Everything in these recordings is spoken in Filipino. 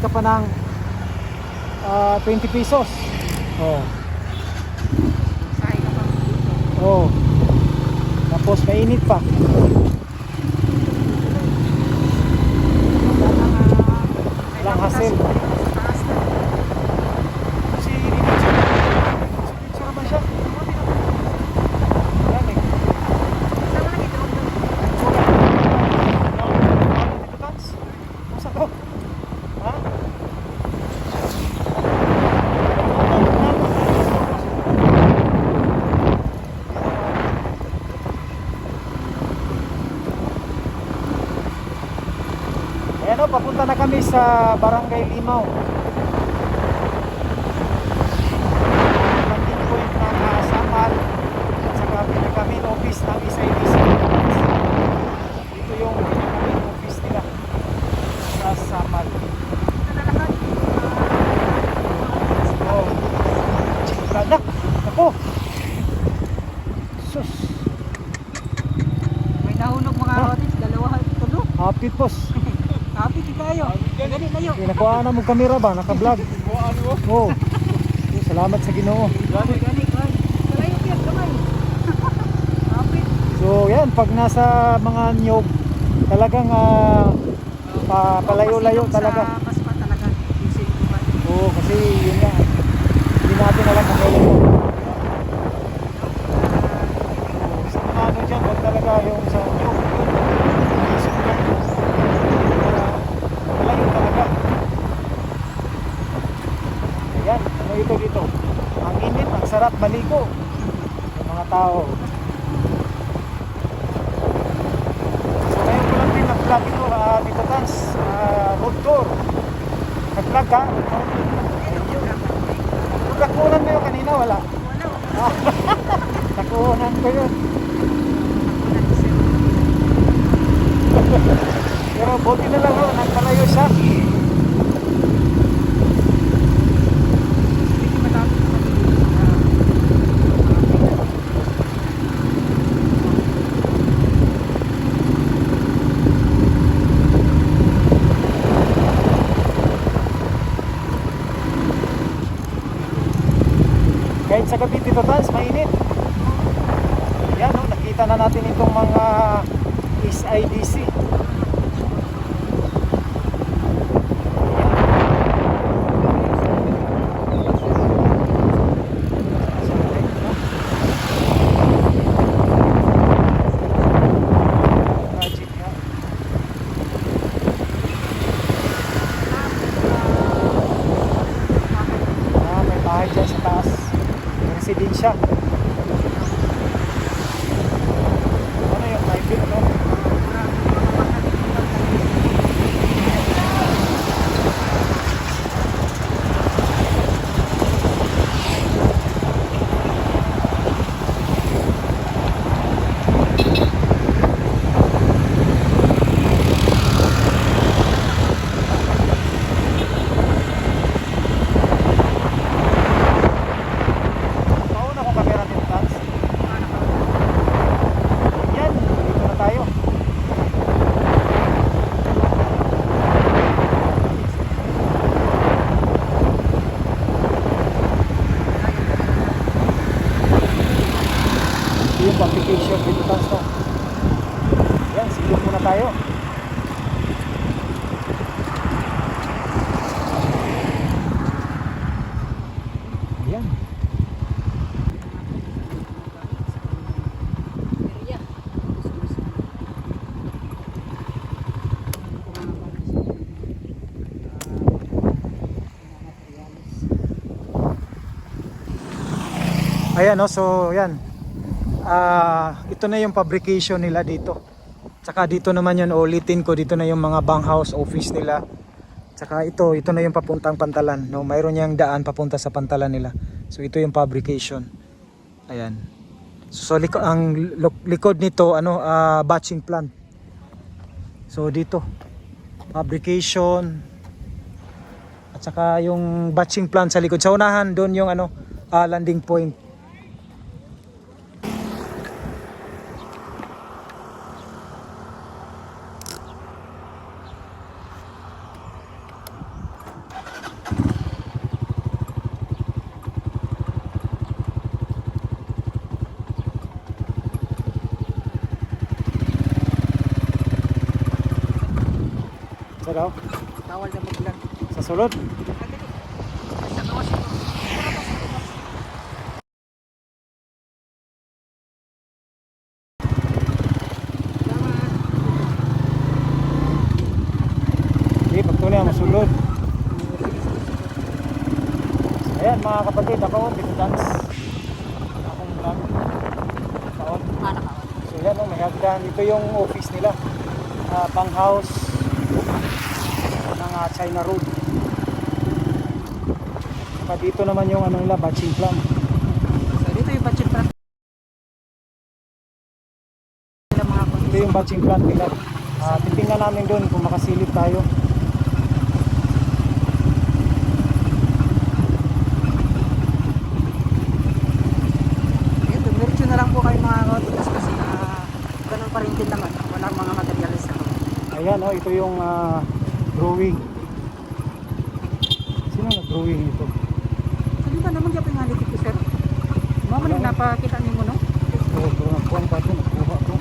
ka pa ng 20 pesos. Oh. Sahay ka pang dito. Oh. Tapos mainit pa. Walang hassle. Si Richard ba siya? Yan eh. Sama na dito. Masa to? Ha? Ayan o, papunta na kami sa Barangay Limaw. Landing point ng Samal at saka pinaka-main office ng SIDC. Dito yung pinaka-main office nila sa Samal. Oh. Kada. Ako. Sus. May nahulog mga otis, dalawa, tulo. Happy boss. Happy di kayo. Ganit layo. Nakuha na mo kamera ba? Naka-vlog. Oh. Salamat sa Ginoo. Ganit. Kalayo piyak kamay. Happy. So yan, pag nasa mga niyog, talagang palayo-layo talaga. Mas pa talaga. Isip ko ba? Oo, kasi yun nga. Hindi natin alam kung kailan mo. Sa mga ano dyan, wag talaga yung sa niyog. Isip lang. Palayo talaga. Ayan, ano ito dito? Ang init, ang sarap maligo. Yung mga tao. So ngayon ko lang din nag-vlog ito, dito Tans, road tour. Nag-vlog ka? Kung nakunan mo yun kanina, wala. Wala. Nakunan ko yun. Pero buti na lang, nagpalayo siya. Hindi matapos naman. Kahit sa gabi dito Tans, mainit. Yan, nakita na natin itong mga SIDC. Project nga. May bahay dyan sa taas. Residensya. Ano yung private, no? Pauna kong kamera dito, Tans. Yan, dito na tayo. Ito yung application dito, Tans, no? Yan, silip muna tayo. Yan. Ayan, no? So yan. Ito na yung fabrication nila dito. Tsaka dito naman yun, ulitin ko, dito na yung mga banghouse office nila. Tsaka ito na yung papuntang Pantalan, no? Mayroon yang daan papunta sa Pantalan nila. So ito yung fabrication. Ayan. So ang likod nito batching plant. So dito fabrication at saka yung batching plant sa likod. Sa unahan doon yung landing point. Sa daw? Bawal na maglan. Sa sulod? Sa kawas ito. Hindi, pagtunay ang masulod. Ayan mga kapatid, ako, dito dance. Akong vlog. Taon. Nakawan. So yan, may hagdan. Ito yung office nila. Pang house ng China Road. Saka dito naman yung ano nila, batching plant. So dito yung budget plan. Sila mga Ito yung batching plant nila. Titingnan namin doon kung makasilip tayo. Diretso na lang po kayo mga kautikas kasi ganun pa rin din naman. Walang mga materialis na. Ayan, ito yung drawing. Sino nag-drawing ito? Saan ba naman yung pingalit ito, sir? Mama na napakita niyo mo, no? Pero nakuha pa ito, nakuha ito.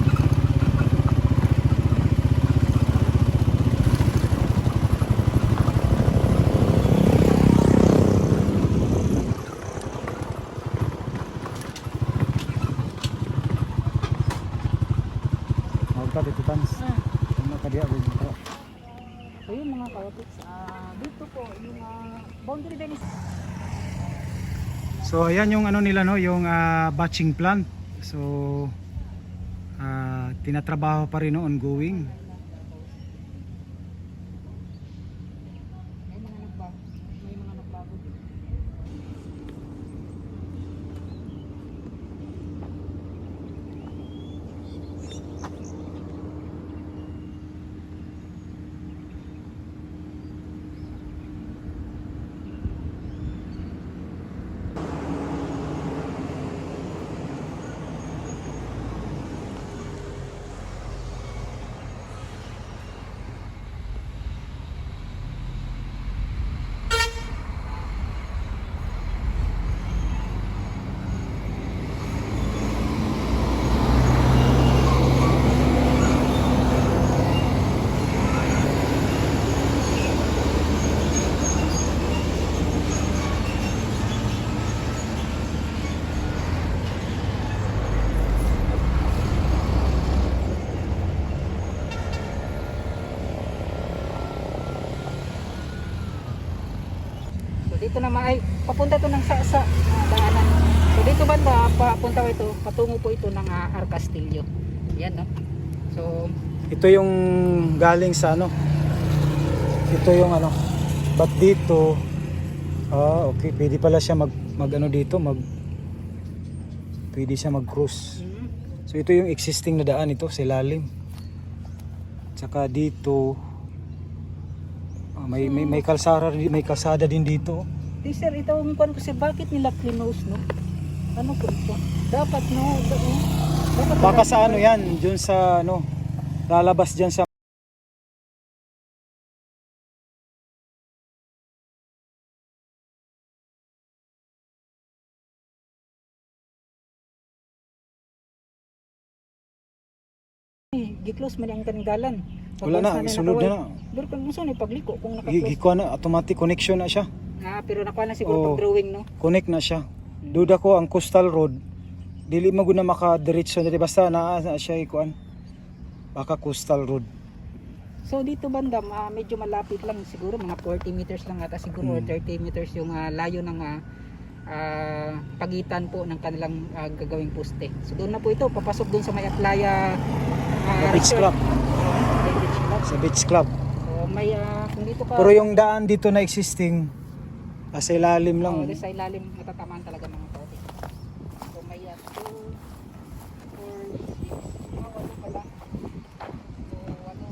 Magka dito tans. Ano ka diya dito? So yun mga kautiks, dito po yung boundary line is So ayan yung ano nila no, yung batching plant. So tinatrabaho pa rin no, ongoing. may mga nagbago din. So dito naman ay papunta to ng sa daanan. So dito banda papunta ito, patungo po ito ng Ar Castillo. Yan no. So Ito yung galing sa ano. Ito yung ano. But dito okay, pwede pala siya mag ano dito, pwede siya mag-cruise. So ito yung existing na daan ito sa ilalim. Tsaka dito may kalsada din dito. di sir, ito ang kung kasi bakit nila close no? Ano po ito? Dapat no, dapat Baka sa ano yan, dun sa ano, lalabas dyan sa gi-close man ang kandalan. wala na, isunod na. Pero kung gusto ni pagliko kung naka-close. Gikuha na, automatic connection na siya. Pero nakuha na siguro Oo. pag drawing no. Connect na siya. Duda ko ang coastal road, dili mo guna makadiretso na basta naa na siya ikuan. Baka coastal road. So dito banda medyo malapit lang siguro mga 40 meters lang ata siguro or 30 meters yung layo ng pagitan po ng kanilang gagawing poste. So doon na po ito papasok doon sa may Atlaya Beach Club. Beach Club. Sa Beach Club. So may kung dito ka Pero yung daan dito na existing, sa ilalim lang. sa ilalim matatamaan talaga mga tao. So may 2 4 6 ano pala. So ano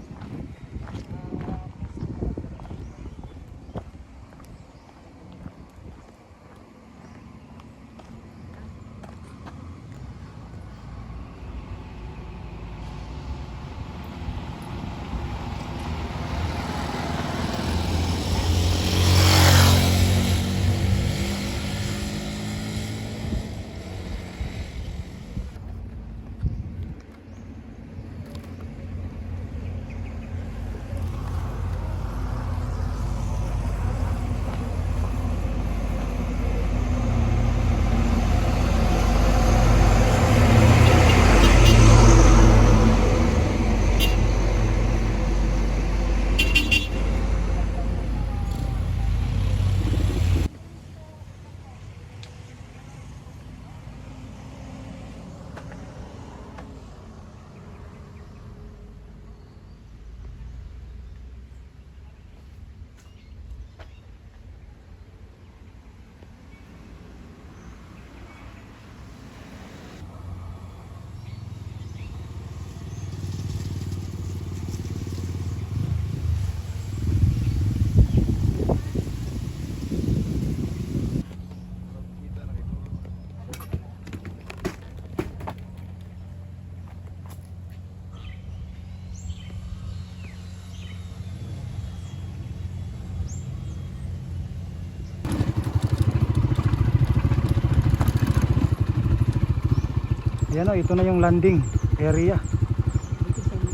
Ayan o, ito na yung landing area. Dito sa mga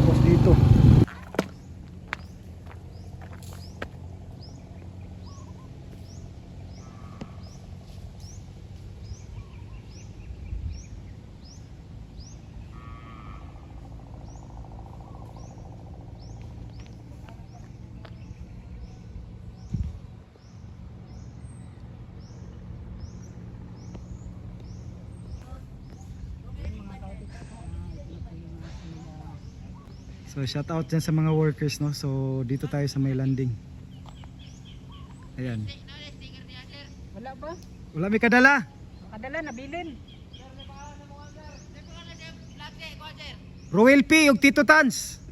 Tapos dito. So shout out dyan sa mga workers, no. So dito tayo sa may landing. Ayan. wala ba? Wala may kadala. Kadala nabilin. Roel P ug Tito Tans.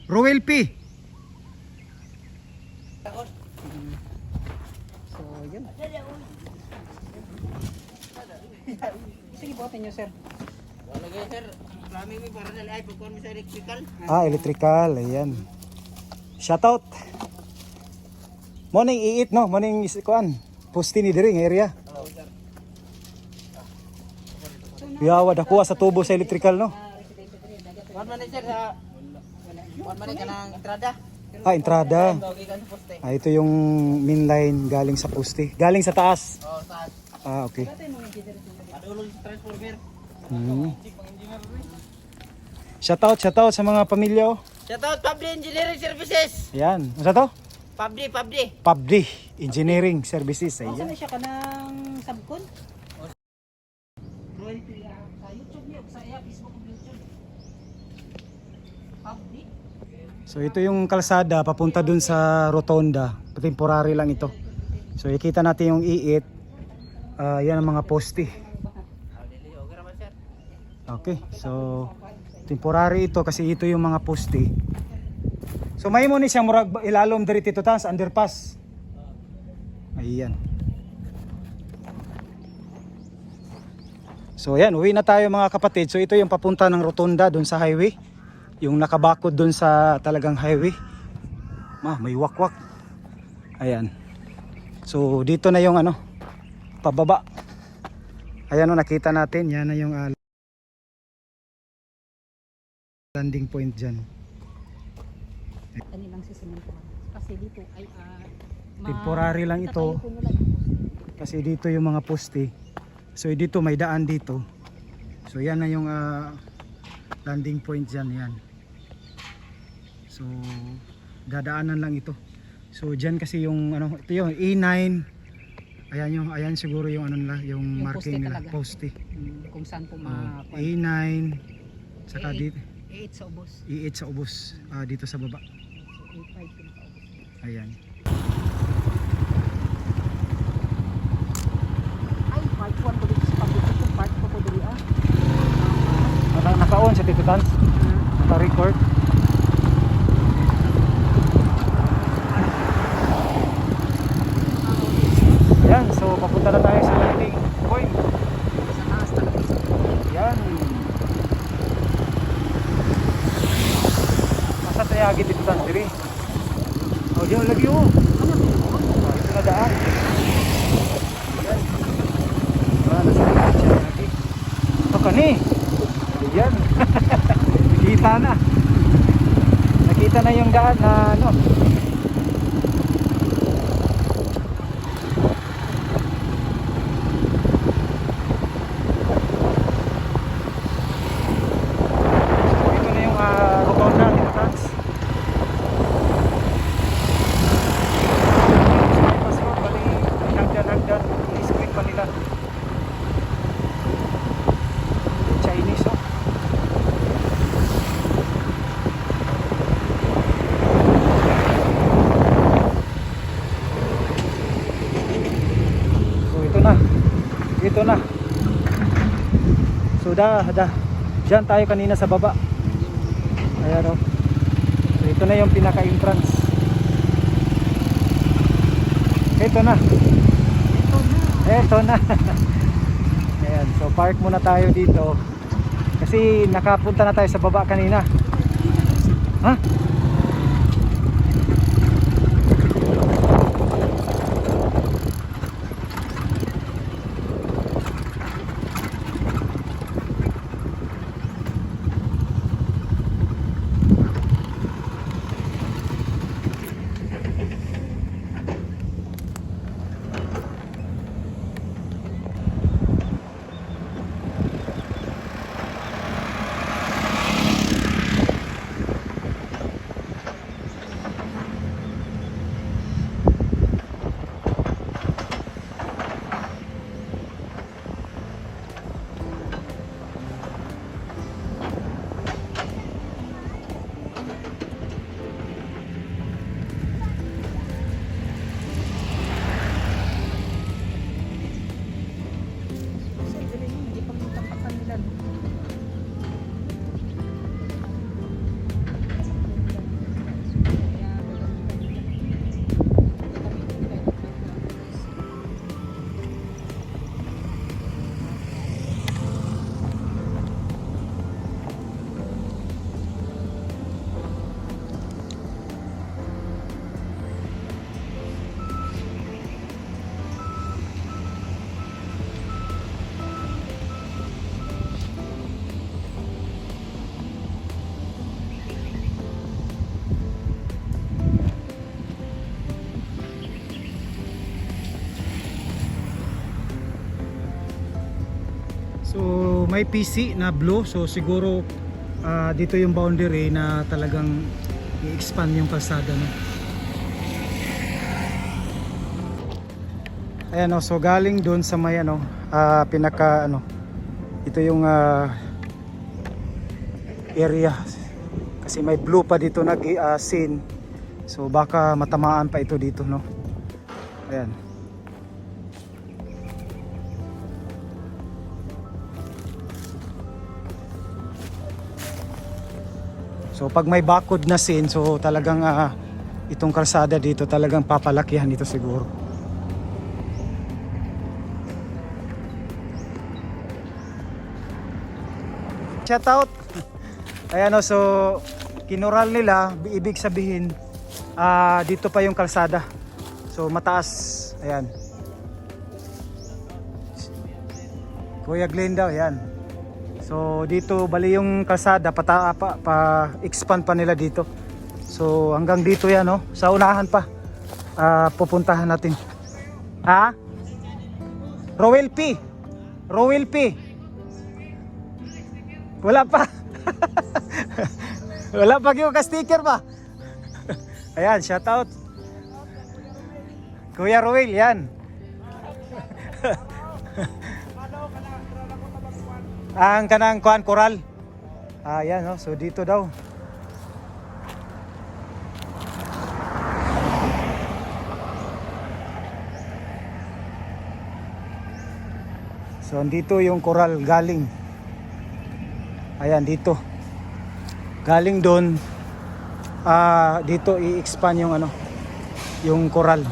Roel P. So yun. Sige, buhatin nyo, sir. Wala kayo sir, marami may para na ay pagkuhan mo sa electrical. Ah, electrical, ayan. Shout out. Morning iit, no. Morning is kuan. Posti ni diri nga area. Yawa dakuha sa tubo sa electrical, no. Kuhan man sir sa kuhan man ka ng entrada. Ah, entrada. Doggy kan sa poste. Ah, ito yung main line galing sa poste. Galing sa taas. Oh, taas. Ah, okay. Adulong sa transformer. Hmm. Shout out sa mga pamilya, oh. Shout out Pabli Engineering Services. Ayan. Ano to? Pabli. PUBD Engineering Services. Saan Ayan. na siya ka ng subcon? Royalty sa YouTube niyo, sa Facebook ug YouTube. Public. So ito yung kalsada papunta dun sa Rotonda. Temporary lang ito. So ikita natin yung iit. Yan ang mga poste. Okay. So temporary ito kasi ito yung mga poste. So may mo ni siyang murag ilalom diri Tito Tans underpass. Ayan. So yan, uwi na tayo mga kapatid. So ito yung papunta ng Rotonda dun sa highway. Yung nakabakod dun sa talagang highway. May wakwak. Ayan. So dito na yung ano, pababa. Ayan o, nakita natin. Yan na yung landing point dyan. Kanilang sisimento. Kasi dito ay Temporary lang ito. Kasi dito yung mga poste. So dito may daan dito. So yan na yung landing point dyan. Yan. So dadaanan lang ito. So dyan kasi yung ano, ito yung E9. Ayan siguro yung ano nila, yung marking poste nila, talaga. poste. Kung saan po E9 saka dito E8 sa ubos. E8 sa ubos, dito sa baba. So E5 pinaka-ubos. Ayan. Ay, part 1 ko dito sa public. Itong part ko po dito Naka-on sa Tito Tans. Naka-record. Yan, so papunta na tayo sa landing point. Sa taas talaga. Yan. Masa tayo agit Tito Tans diri. Oh, diyan lagi oh. Ito na daan. Yan. Nasa likod siya lagi. Ito kani. Yan. Nakita na. Nakita na yung daan na ano. Ito na yung rotonda dito, Tans. Kasi bali hagdan i-screen pa nila. Chinese oh. Ito na. So diyan tayo kanina sa baba. Ayan o. So ito na yung pinaka-entrance. Ito na. Ayan, so park muna tayo dito. Kasi nakapunta na tayo sa baba kanina. Ha? may PC na blue, so siguro dito yung boundary na talagang i-expand yung kalsada, no? Ayan, so galing doon sa may pinaka ito yung area kasi may blue pa dito scene, so baka matamaan pa ito dito, no? Ayan. So pag may bakod na scene, so talagang itong kalsada dito talagang papalakihan dito siguro. Shout out. Ayan, so kinural nila, ibig sabihin dito pa yung kalsada. So mataas. Ayan. Kuya Glenn daw, yan. So dito bali yung kalsada pa-expand pa nila dito. So hanggang dito yan, no. Sa unahan pa. Pupuntahan natin. Ha? Rowell P. Rowell P. Wala pa. Wala pa yung ka-sticker ba? Ayan, shout out. Kuya Rowell, yan. Ang kanang kuan koral. Ayan, no. So dito daw. So dito yung koral galing. Ayan, dito. Galing doon dito i-expand yung yung koral.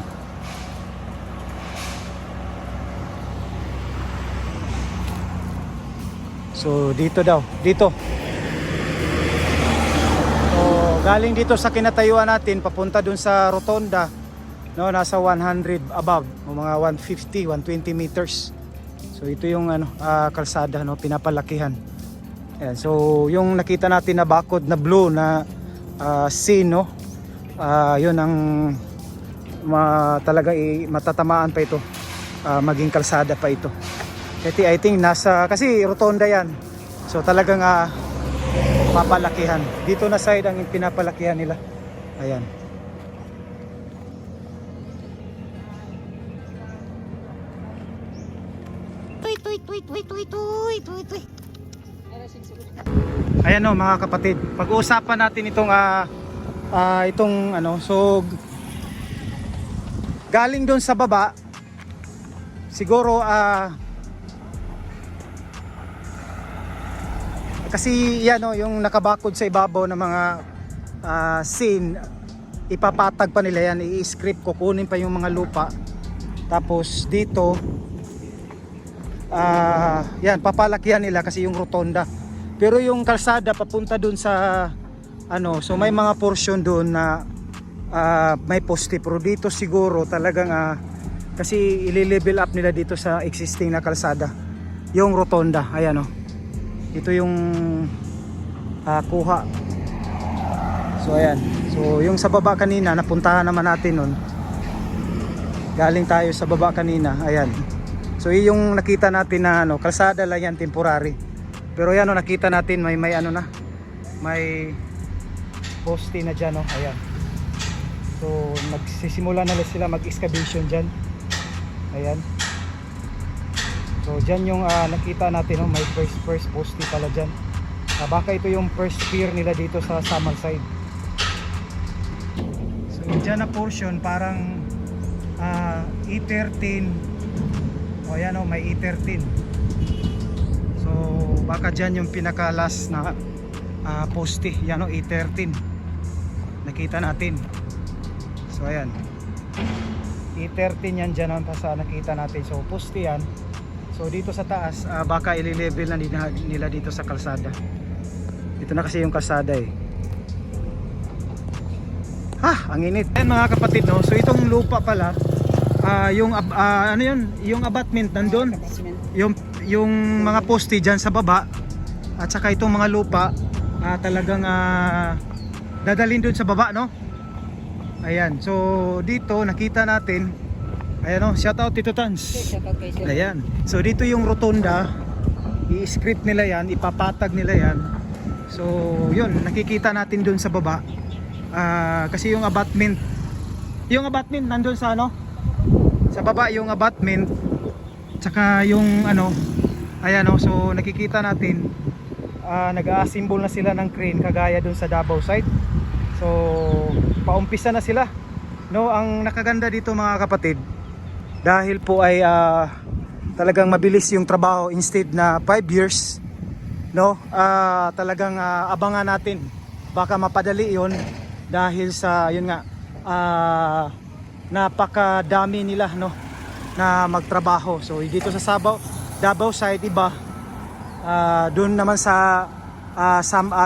So dito daw, dito. So galing dito sa kinatayuan natin papunta dun sa rotonda, no, nasa 100 above, o mga 150, 120 meters. So ito yung kalsada, no, pinapalakihan. Ayan, so yung nakita natin na bakod na blue na scene, no, yun ang talaga matatamaan pa ito, maging kalsada pa ito. I think kasi rotonda yan. So talagang papalakihan. Dito na side ang pinapalakihan nila. Ayan. Ayan, no, mga kapatid. Pag-uusapan natin itong so galing doon sa baba siguro kasi yan, no, yung nakabakod sa ibabaw ng mga scene, ipapatag pa nila yan, i-script, kukunin pa yung mga lupa, tapos dito yan, papalakihan nila kasi yung rotonda, pero yung kalsada papunta dun sa so may mga portion dun na may poste, pero dito siguro talagang kasi i-level up nila dito sa existing na kalsada yung rotonda. Ayan, no. Ito yung kuha. So ayan. So yung sa baba kanina napuntahan naman natin nun. Galing tayo sa baba kanina. Ayan. So yung nakita natin na kalsada lang yan, temporary. Pero yan, nakita natin may may poste na dyan, no. Ayan. So nagsisimula na sila mag-excavation dyan. Ayan. So dyan yung nakita natin, no, may first poste pala dyan. Baka ito yung first pier nila dito sa Samal side. So dyan na portion parang E13. O ayan, no, may E13. So baka dyan yung pinaka last na poste. Yan, no, E13. Nakita natin. So ayan, E13 yan dyan pa sa nakita natin. So poste yan. So dito sa taas, baka i-level na nila dito sa kalsada. Ito na kasi yung kalsada eh. Ang init. Ayan, mga kapatid, no. So itong lupa pala, yung yung abutment nandun. Yung mga poste dyan sa baba, at saka itong mga lupa talagang dadalhin dun sa baba, no. Ayan. So dito nakita natin. Ayan, no, shout out Tito Tans. Okay, shout out kay sir. Ayan. So dito yung rotonda. i-script nila yan, ipapatag nila yan. So yun, nakikita natin dun sa baba. Kasi yung abutment nandun sa ano, sa baba yung abutment, tsaka yung ano, ayan o, so nakikita natin nag-a-assemble na sila ng crane kagaya dun sa Davao side. So paumpisa na sila, no. Ang nakaganda dito mga kapatid, dahil po ay talagang mabilis yung trabaho, instead na 5 years, no, talagang abangan natin, baka mapadali yon dahil sa yun nga, napakadami nila, no, na magtrabaho. So dito sa Davao side iba, doon naman sa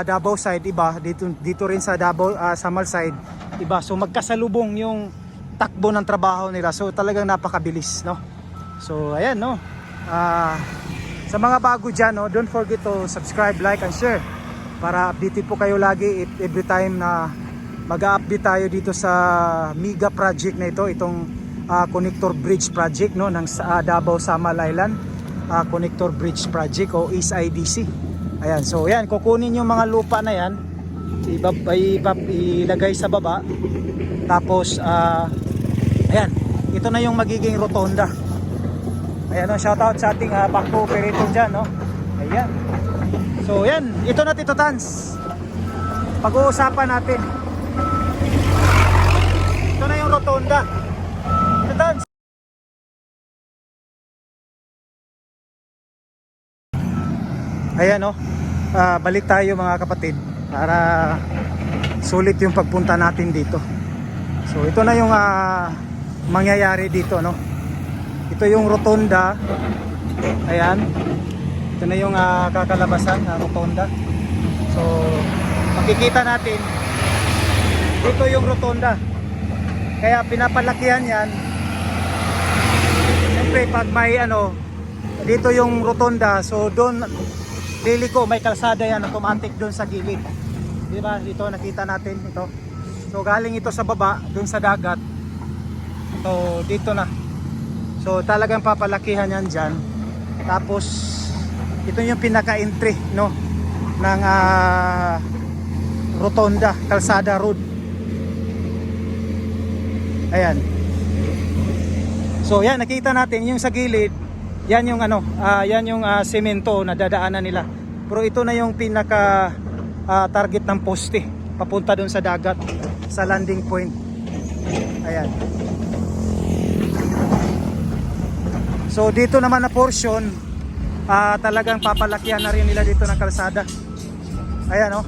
Davao side iba, dito rin sa Davao Samal side iba. So magkasalubong yung takbo ng trabaho nila, so talagang napakabilis, no. So ayan, no, sa mga bago dyan, no, don't forget to subscribe, like and share para updated po kayo lagi every time na mag-update tayo dito sa mega project na ito, itong connector bridge project, no, ng Davao Samal Island connector bridge project o East IDC. Ayan, so ayan, kukunin yung mga lupa na yan, ilagay sa baba, tapos ayan, ito na yung magiging rotonda. Ayan, no, shoutout sa ating backhoe operator dyan, no. Ayan, so ayan, ito na Tito Tans, pag-uusapan natin. Ito na yung rotonda, Tito Tans. Ayan, no, balik tayo mga kapatid para sulit yung pagpunta natin dito. So ito na yung mangyayari dito, no. Ito yung rotonda. Ayan, ito na yung kakalabasan na rotonda. So makikita natin dito yung rotonda, kaya pinapalakihan yan. Siyempre pag may ano dito yung rotonda, so doon liliko, may kalsada yan automatic doon sa gilid, di ba? Dito nakita natin ito, so galing ito sa baba doon sa dagat, so dito na, so talagang papalakihan yan dyan. Tapos ito yung pinaka entry, no, ng rotonda, kalsada road. Ayan, so yan nakita natin yung sa gilid, yan yung ano, yan yung semento na dadaanan nila. Pero ito na yung pinaka target ng poste papunta doon sa dagat, sa landing point. Ayan. So dito naman na portion, talagang papalakihan na rin nila dito ng kalsada. Ayan, oh.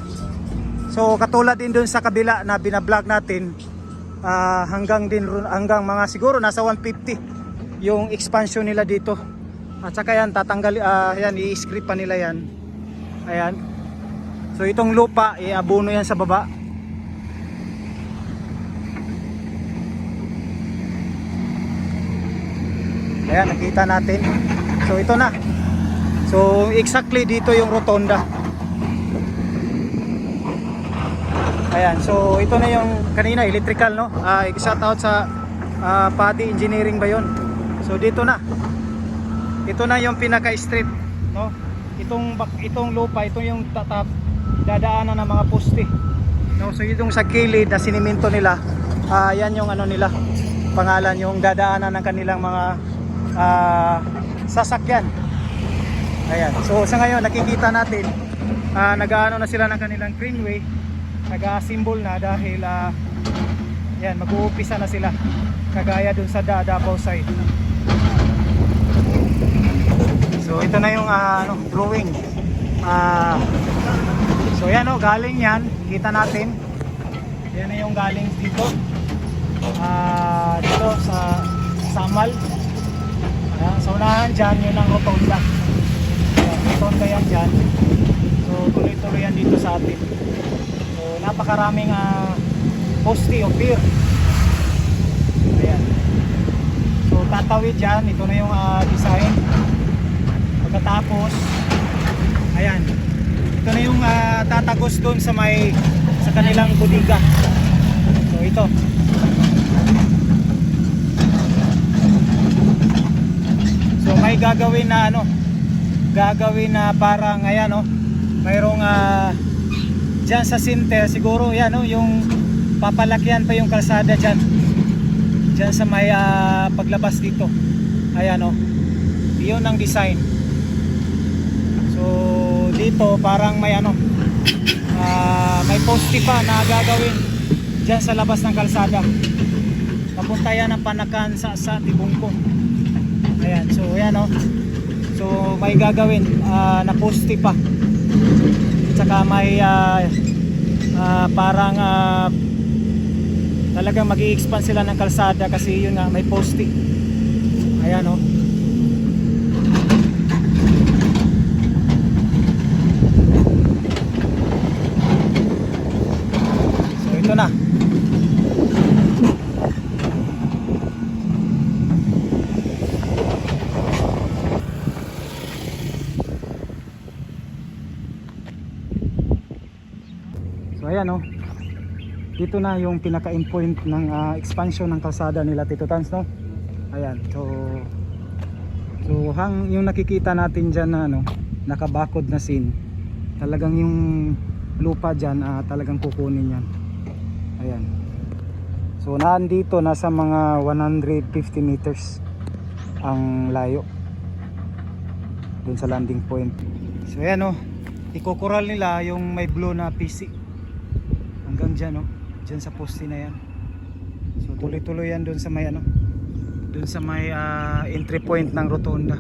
So katulad din doon sa kabila na binablog natin, hanggang mga siguro nasa 150 yung expansion nila dito. At saka yan tatanggal, yan i-script pa nila yan. Ayan, so itong lupa iabono yan sa baba. Ayan, nakita natin. So ito na, so exactly dito yung rotonda. Ayan, so ito na yung kanina electrical, no, shout out sa Padi Engineering ba yun. So dito na, ito na yung pinaka street, no. Itong lupa, ito yung dadaanan ng mga poste, no. So yung sa kilid na sinimento nila, yan yung ano nila, pangalan yung dadaanan ng kanilang mga sasakyan. Ayan, so sa ngayon nakikita natin nag-aano na sila ng kanilang greenway, nag-a-symbol na dahil yan, mag-uumpisa na sila kagaya dun sa Davao side. So ito na yung drawing. So yan, oh, galing yan, kita natin. Yan na yung galing dito. Dito sa Samal. Sa unahan dyan, yun ang rotonda. Rotonda yan dyan. So tuloy-tuloy yan dito sa atin. So napakaraming poste o pier. Ayan. So tatawid dyan, ito na yung design. Pagkatapos, ayan, ito na yung tatagos doon sa kanilang budiga. So ito, so may gagawin na ano, gagawin na parang ayan no, mayroong dyan sa center siguro yan no, yung papalakihan pa yung kalsada dyan sa may paglabas dito, ayan no, yun ang design. So dito parang may ano, may poste pa na gagawin dyan sa labas ng kalsada, papunta yan ng Panakan sa Tibungko. Ayan, so ayan no, so may gagawin na poste pa, tsaka may parang talagang mag-i-expand sila ng kalsada kasi yun nga may poste. Ayan no. So ito na. So ayan no, dito na yung pinaka-endpoint ng expansion ng kalsada nila Tito Tans no. Ayan, so yung nakikita natin dyan na ano, nakabakod na scene, talagang yung lupa dyan talagang kukunin yan. Ayan, so nandito nasa mga 150 meters ang layo dun sa landing point. So ayan no, ikukural nila yung may blue na PC hanggang dyan no, dyan sa poste na yan. So tuloy-tuloy yan dun sa may ano, dun sa may entry point ng rotonda.